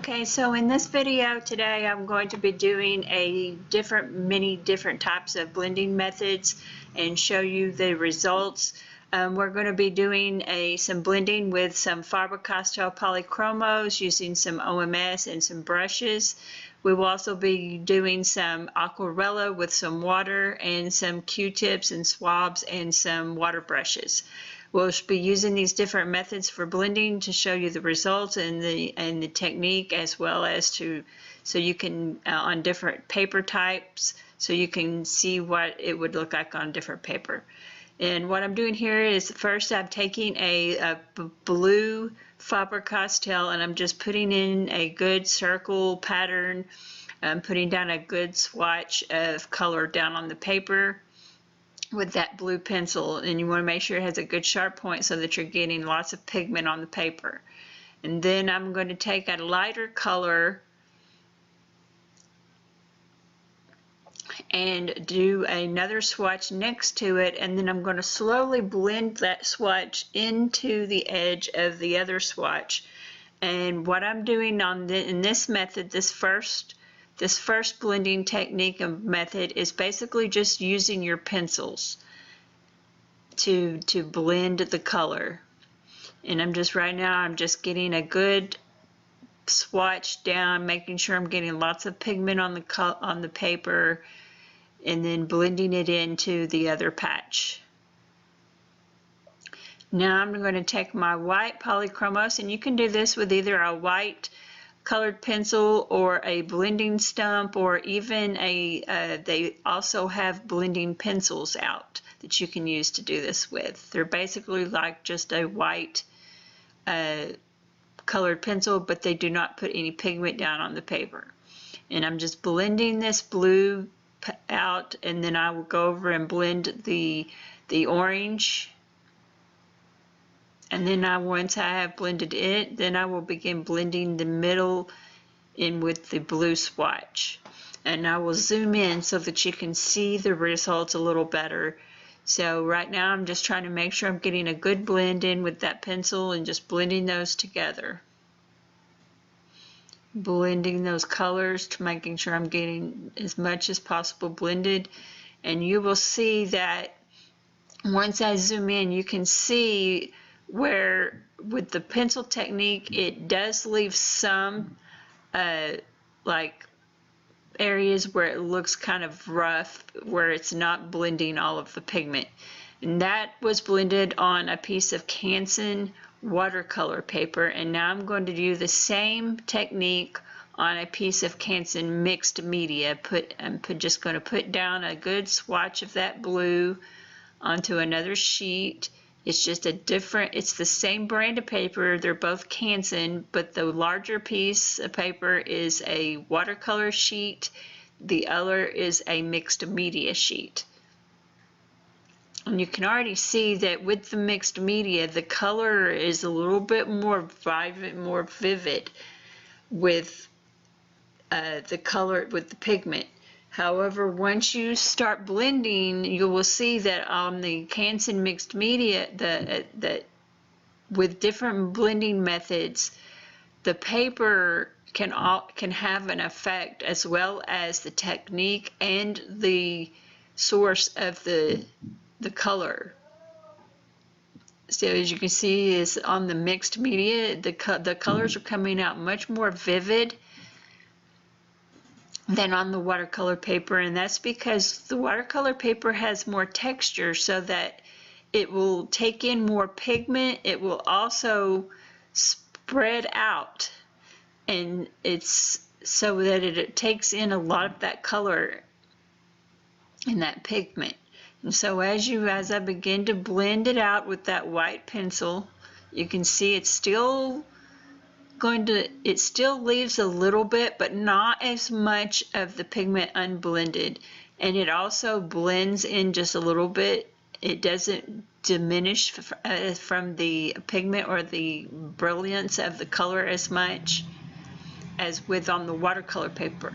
Okay, so in this video today I'm going to be doing many different types of blending methods and show you the results. We're going to be doing some blending with some Faber-Castell polychromos using some OMS and some brushes. We will also be doing some aquarella with some water and some Q-tips and swabs and some water brushes. We'll be using these different methods for blending to show you the results and the technique, as well as so you can on different paper types, so you can see what it would look like on different paper. And what I'm doing here is, first I'm taking a blue Faber-Castell and I'm just putting in a good circle pattern. I'm putting down a good swatch of color down on the paper with that blue pencil, and you want to make sure it has a good sharp point so that you're getting lots of pigment on the paper. And then I'm going to take a lighter color and do another swatch next to it, and then I'm going to slowly blend that swatch into the edge of the other swatch. And what I'm doing in this method, this first blending technique and method, is basically just using your pencils to blend the color. And I'm just getting a good swatch down, making sure I'm getting lots of pigment on the paper, and then blending it into the other patch. Now I'm going to take my white polychromos, and you can do this with either a white colored pencil or a blending stump, or even they also have blending pencils out that you can use to do this with. They're basically like just a white colored pencil, but they do not put any pigment down on the paper. And I'm just blending this blue out, and then I will go over and blend the orange. And then once I have blended it, then I will begin blending the middle in with the blue swatch. And I will zoom in so that you can see the results a little better. So right now I'm just trying to make sure I'm getting a good blend in with that pencil and just blending those together. Blending those colors to making sure I'm getting as much as possible blended. And you will see that once I zoom in, you can see where with the pencil technique it does leave some like areas where it looks kind of rough, where it's not blending all of the pigment. And that was blended on a piece of Canson watercolor paper, and now I'm going to do the same technique on a piece of Canson mixed media. I'm just going to put down a good swatch of that blue onto another sheet. It's just it's the same brand of paper. They're both Canson, but the larger piece of paper is a watercolor sheet. The other is a mixed media sheet. And you can already see that with the mixed media, the color is a little bit more vibrant, more vivid with the color, with the pigment. However, once you start blending, you will see that on the Canson mixed media, that with different blending methods, the paper can have an effect, as well as the technique and the source of the color. So as you can see, is on the mixed media, the colors are coming out much more vivid than on the watercolor paper, and that's because the watercolor paper has more texture, so that it will take in more pigment. It will also spread out, and it's so that it takes in a lot of that color and that pigment. And so as I begin to blend it out with that white pencil, you can see it still leaves a little bit, but not as much of the pigment unblended. And it also blends in just a little bit. It doesn't diminish from the pigment or the brilliance of the color as much as with on the watercolor paper.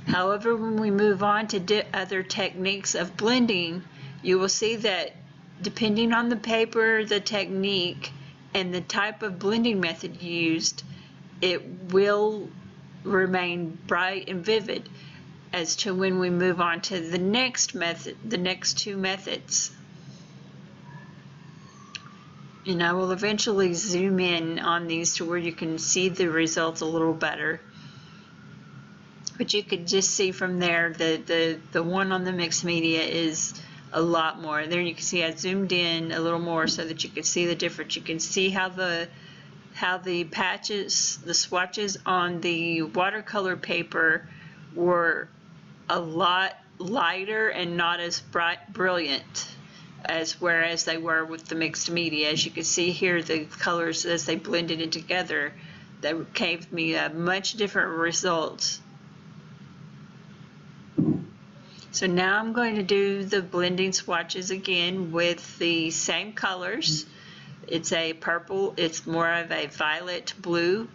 However, when we move on to other techniques of blending, you will see that depending on the paper, the technique, and the type of blending method used, it will remain bright and vivid as to when we move on to the next method, the next two methods. And I will eventually zoom in on these to where you can see the results a little better. But you could just see from there the one on the mixed media is a lot more. There you can see I zoomed in a little more so that you can see the difference. You can see how the patches, the swatches on the watercolor paper were a lot lighter and not as brilliant whereas they were with the mixed media. As you can see here, the colors as they blended it together, that gave me a much different result. So now I'm going to do the blending swatches again with the same colors. It's a purple, it's more of a violet blue,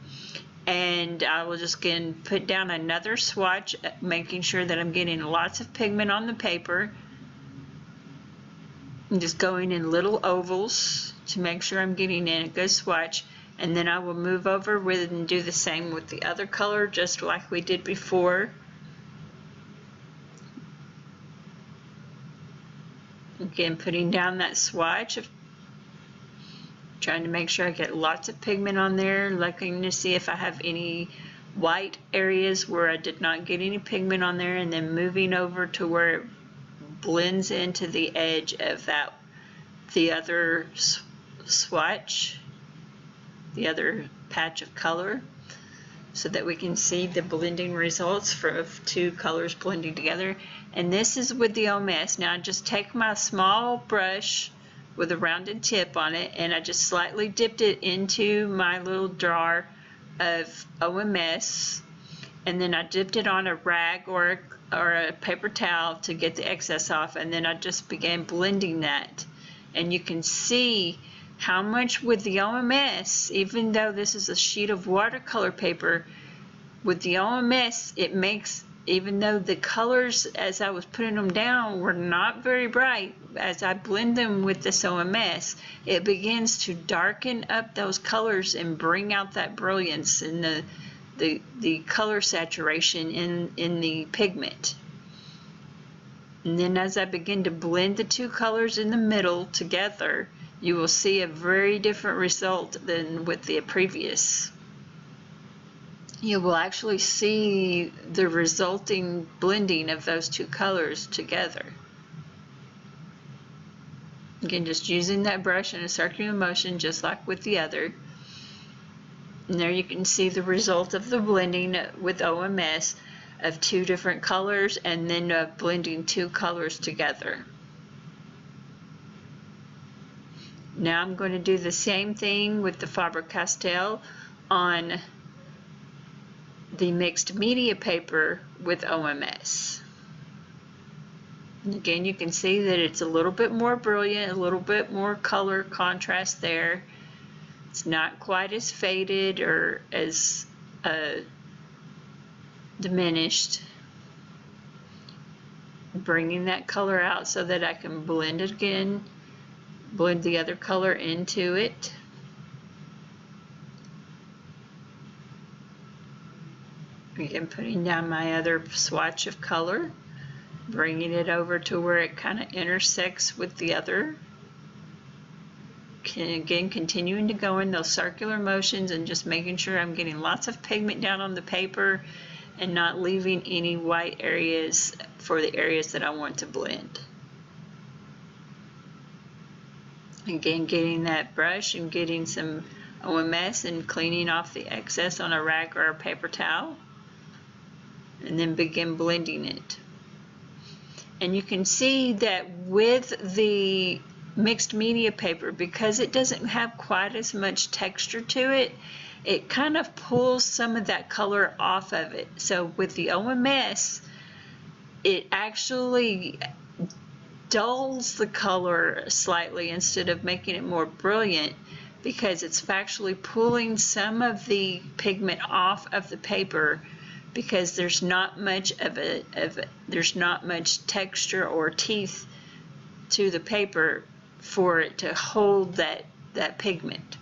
and I will just again put down another swatch, making sure that I'm getting lots of pigment on the paper. I'm just going in little ovals to make sure I'm getting in a good swatch, and then I will move over with and do the same with the other color, just like we did before. Again, putting down that swatch, trying to make sure I get lots of pigment on there, looking to see if I have any white areas where I did not get any pigment on there, and then moving over to where it blends into the edge of the other swatch, the other patch of color, so that we can see the blending results for two colors blending together. And this is with the OMS. Now I just take my small brush with a rounded tip on it, and I just slightly dipped it into my little jar of OMS, and then I dipped it on a rag or a paper towel to get the excess off, and then I just began blending that. And you can see how much with the OMS, even though this is a sheet of watercolor paper, with the OMS it makes, even though the colors as I was putting them down were not very bright, as I blend them with this OMS, it begins to darken up those colors and bring out that brilliance and the color saturation in the pigment. And then as I begin to blend the two colors in the middle together, you will see a very different result than with the previous. You will actually see the resulting blending of those two colors together. Again, just using that brush in a circular motion, just like with the other. And there you can see the result of the blending with OMS of two different colors, and then blending two colors together. Now I'm going to do the same thing with the Faber-Castell on the mixed media paper with OMS. And again, you can see that it's a little bit more brilliant, a little bit more color contrast there. It's not quite as faded or as diminished. Bringing that color out so that I can blend it again, blend the other color into it. Again, putting down my other swatch of color, bringing it over to where it kind of intersects with the other. Again, continuing to go in those circular motions and just making sure I'm getting lots of pigment down on the paper and not leaving any white areas for the areas that I want to blend. Again, getting that brush and getting some OMS and cleaning off the excess on a rag or a paper towel, and then begin blending it. And you can see that with the mixed media paper, because it doesn't have quite as much texture to it, it kind of pulls some of that color off of it. So with the OMS, it actually dulls the color slightly instead of making it more brilliant, because it's actually pulling some of the pigment off of the paper, because there's not much there's not much texture or teeth to the paper for it to hold that pigment.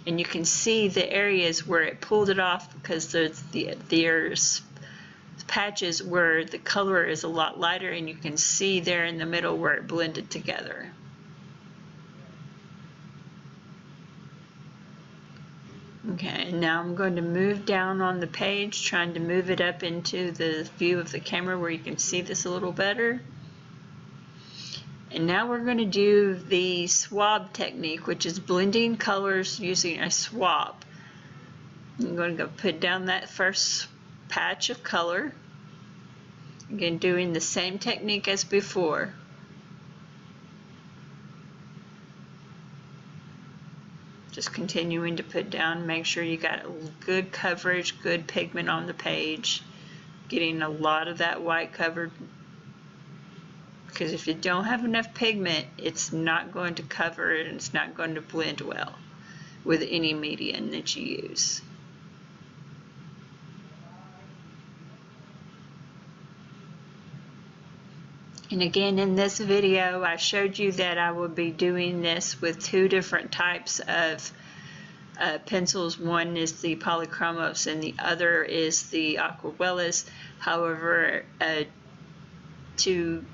and you can see the areas where it pulled it off because there's patches where the color is a lot lighter, and you can see there in the middle where it blended together. Okay, now I'm going to move down on the page, trying to move it up into the view of the camera where you can see this a little better. And now we're going to do the swab technique, which is blending colors using a swab. I'm going to go put down that first patch of color. Again, doing the same technique as before. Just continuing to put down, make sure you got good coverage, good pigment on the page, getting a lot of that white covered, because if you don't have enough pigment, it's not going to cover it and it's not going to blend well with any medium that you use. And again, in this video, I showed you that I will be doing this with two different types of pencils. One is the polychromos and the other is the aquarellas. However, to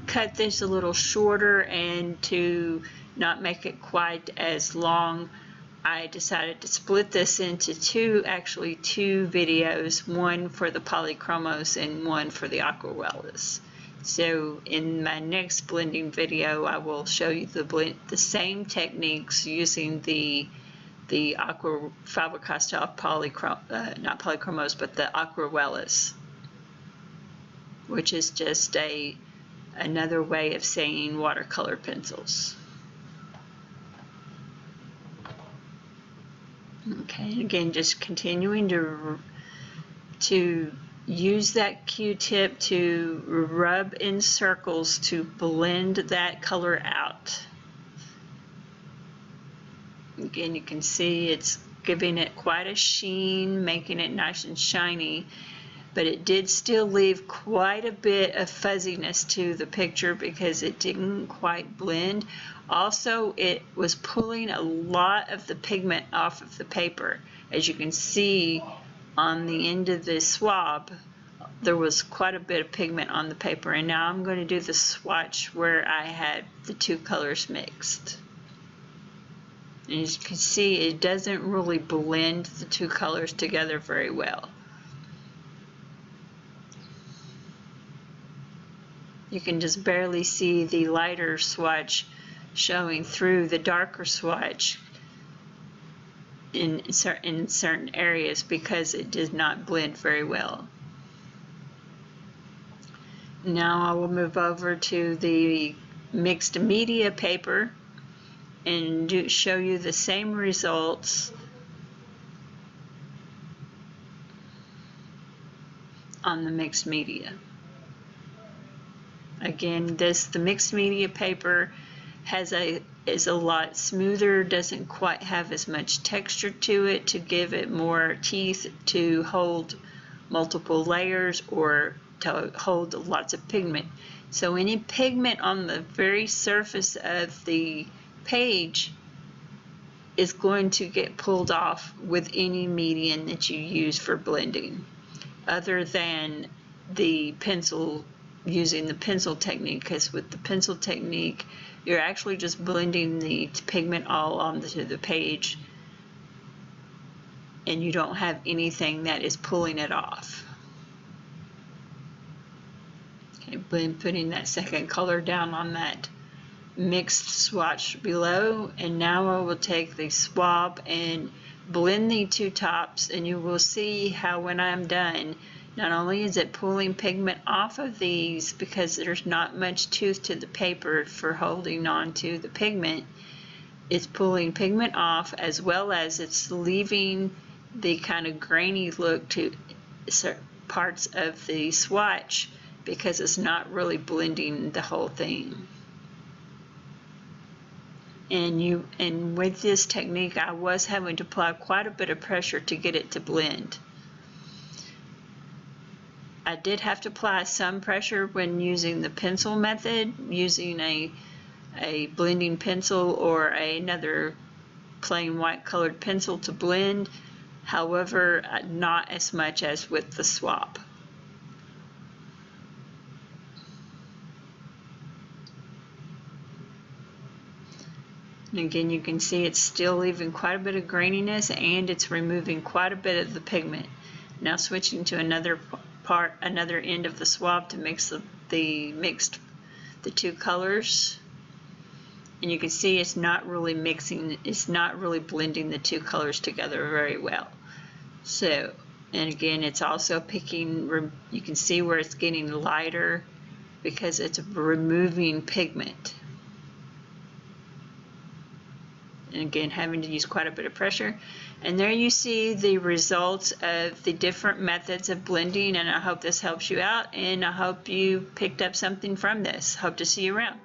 cut this a little shorter and to not make it quite as long, I decided to split this into actually two videos, one for the polychromos and one for the aquarellas. So in my next blending video, I will show you the same techniques using the aqua Faber-Castell not polychromos, but the aquarellas, which is just another way of saying watercolor pencils. Okay, again, just continuing to use that Q-tip to rub in circles to blend that color out. Again, you can see it's giving it quite a sheen, making it nice and shiny, but it did still leave quite a bit of fuzziness to the picture because it didn't quite blend. Also, it was pulling a lot of the pigment off of the paper. As you can see on the end of the swab, there was quite a bit of pigment on the paper, and now I'm going to do the swatch where I had the two colors mixed. And as you can see, it doesn't really blend the two colors together very well. You can just barely see the lighter swatch showing through the darker swatch in certain areas because it did not blend very well. Now I will move over to the mixed media paper and show you the same results on the mixed media. Again, the mixed media paper is a lot smoother, doesn't quite have as much texture to it to give it more teeth to hold multiple layers or to hold lots of pigment. So any pigment on the very surface of the page is going to get pulled off with any medium that you use for blending, other than the pencil, using the pencil technique, because with the pencil technique you're actually just blending the pigment all onto the page and you don't have anything that is pulling it off. Okay, putting that second color down on that mixed swatch below, and now I will take the swab and blend the two tops, and you will see how when I'm done, not only is it pulling pigment off of these because there's not much tooth to the paper for holding on to the pigment, it's pulling pigment off as well as it's leaving the kind of grainy look to certain parts of the swatch because it's not really blending the whole thing. And with this technique, I was having to apply quite a bit of pressure to get it to blend. I did have to apply some pressure when using the pencil method, using a blending pencil or another plain white colored pencil to blend. However, not as much as with the swap. And again, you can see it's still leaving quite a bit of graininess, and it's removing quite a bit of the pigment. Now switching to another end of the swab to mix the two colors. And you can see it's not really blending the two colors together very well. So, and again, it's also picking, you can see where it's getting lighter because it's removing pigment. And again, having to use quite a bit of pressure. And there you see the results of the different methods of blending, and I hope this helps you out, and I hope you picked up something from this. Hope to see you around.